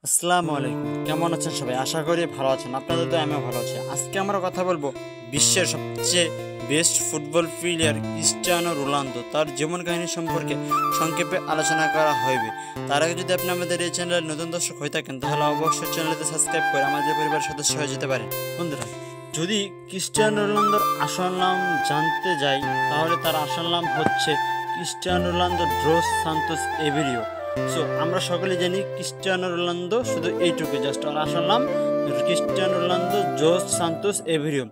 আসসালামু আলাইকুম। কেমন আছেন সবাই? আশা করি ভালো আছেন। আপনাদের তো আমিও ভালো আছি। আজকে আমরা কথা বলবো বিশ্বের সবচেয়ে best football player Cristiano Ronaldo, তার জীবন কাহিনী সম্পর্কে সংক্ষেপে আলোচনা করা হইবে। তার আগে যদি আপনি আমাদের এই চ্যানেলের নতুন দর্শক হয়ে থাকেন, তাহলে অবশ্যই চ্যানেলটি সাবস্ক্রাইব করে আমাদের পরিবারের সদস্য হয়ে যেতে পারেন। বন্ধুরা, যদি ক্রিস্টিয়ানো রোনালদোর আসল নাম জানতে যাই, তাহলে তার আসল নাম হচ্ছে Cristiano Ronaldo dos Santos Aveiro. So আমরা সকলে জানি ক্রিস্টিয়ানো রোনালদো, শুধু এইটুকু জাস্ট। আর আসল নাম ক্রিস্টিয়ানো রোনালদো জোস সান্তোস এভেরিও।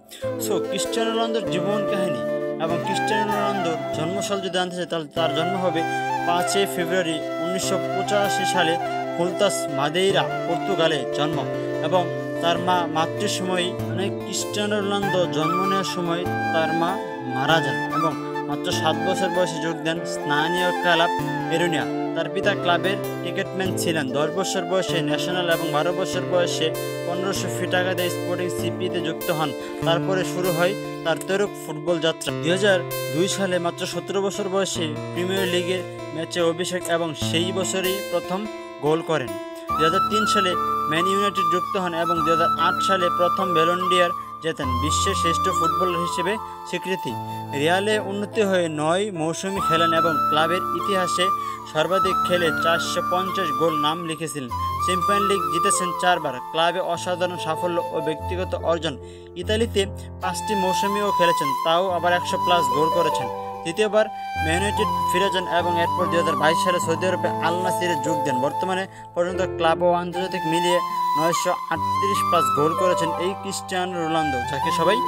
সো ক্রিস্টিয়ানো রোনালদোর জীবন কাহিনী এবং ক্রিস্টিয়ানো রোনালদোর জন্মসাল যদি জানতে চাই, তাহলে তার জন্ম হবে 5 ফেব্রুয়ারি 1985 সালে ফুলতাস মাদেইরা, পর্তুগালে জন্ম। এবং তার মা মাতৃ সময়, মানে ক্রিস্টিয়ানো রোনালদো জন্ম নেওয়ার সময় তার মা মারা যান এবং মাত্র 7 বছর বয়সে যোগ দেন স্থানীয় ক্লাব এরোনিয়া। তার পিতা ক্লাবের ক্রিকেটম্যান ছিলেন। 10 বছর বয়সে ন্যাশনাল এবং 12 বছর বয়সে 1500 টাকা দিয়ে স্পোর্টিং সিপিতে যুক্ত হন। তারপরে শুরু হয় তার তেরক ফুটবল যাত্রা। 2002 সালে মাত্র 17 বছর বয়সে প্রিমিয়ার লিগের ম্যাচে অভিষেক এবং সেই বছরই প্রথম গোল করেন। 2003 সালে ম্যান ইউনাইটেড যুক্ত হন এবং 2008 সালে প্রথম ব্যালন ডি'অর জেতেন, বিশ্বের শ্রেষ্ঠ ফুটবলার হিসেবে স্বীকৃতি। রিয়ালে উন্নতি হয়ে 9 মৌসুমে খেলেন এবং ক্লাবের ইতিহাসে সর্বাধিক খেলে 450 গোল নাম লিখেছিলেন। চ্যাম্পিয়ন লিগ জিতেছেন 4 বার। ক্লাবে অসাধারণ সাফল্য ও ব্যক্তিগত অর্জন। ইতালিতে 5টি মৌসুমেও খেলেছেন, তাও আবার 100+ গোল করেছেন। দ্বিতীয়বার ম্যান ইউনাইটেড ফিরে যান এবং এরপর 2022 সালে সৌদি আরবে আল নাসিরে যোগ দেন। বর্তমানে পর্যন্ত ক্লাব ও আন্তর্জাতিক মিলিয়ে 938+ গোল করেছেন এই ক্রিস্টিয়ানো রোনালদো, যাকে সবাই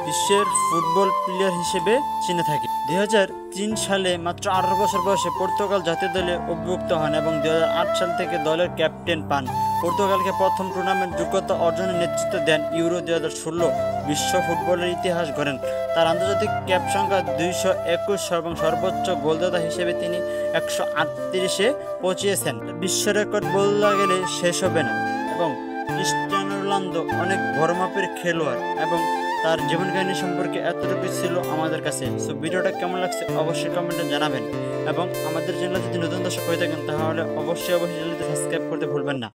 বিশ্বের ফুটবল প্লেয়ার হিসেবে চিনে থাকে। 2003 সালে মাত্র 18 বছর বয়সে পর্তুগাল জাতীয় দলে অভিভুক্ত হন এবং 2008 সাল থেকে দলের ক্যাপ্টেন পান। পর্তুগালকে প্রথম টুর্নামেন্ট যোগ্যতা অর্জনের নেতৃত্ব দেন। ইউরো 2016 বিশ্ব ফুটবলের ইতিহাস গড়েন। তার আন্তর্জাতিক ক্যাপ সংখ্যা 221 এবং সর্বোচ্চ গোলদাতা হিসেবে তিনি 138-এ পৌঁছিয়েছেন। বিশ্ব রেকর্ড বলা গেলে শেষ হবে না। এবং ক্রিস্টিয়ানো রোনালদো অনেক বড় মাপের খেলোয়াড় এবং তার জীবন কাহিনী সম্পর্কে এতটুকু ছিল আমাদের কাছে। সো ভিডিওটা কেমন লাগছে অবশ্যই কমেন্টে জানাবেন এবং আমাদের চ্যানেলে যদি নতুন দর্শক হয়ে থাকেন, তাহলে অবশ্যই চ্যানেলটি সাবস্ক্রাইব করতে ভুলবেন না।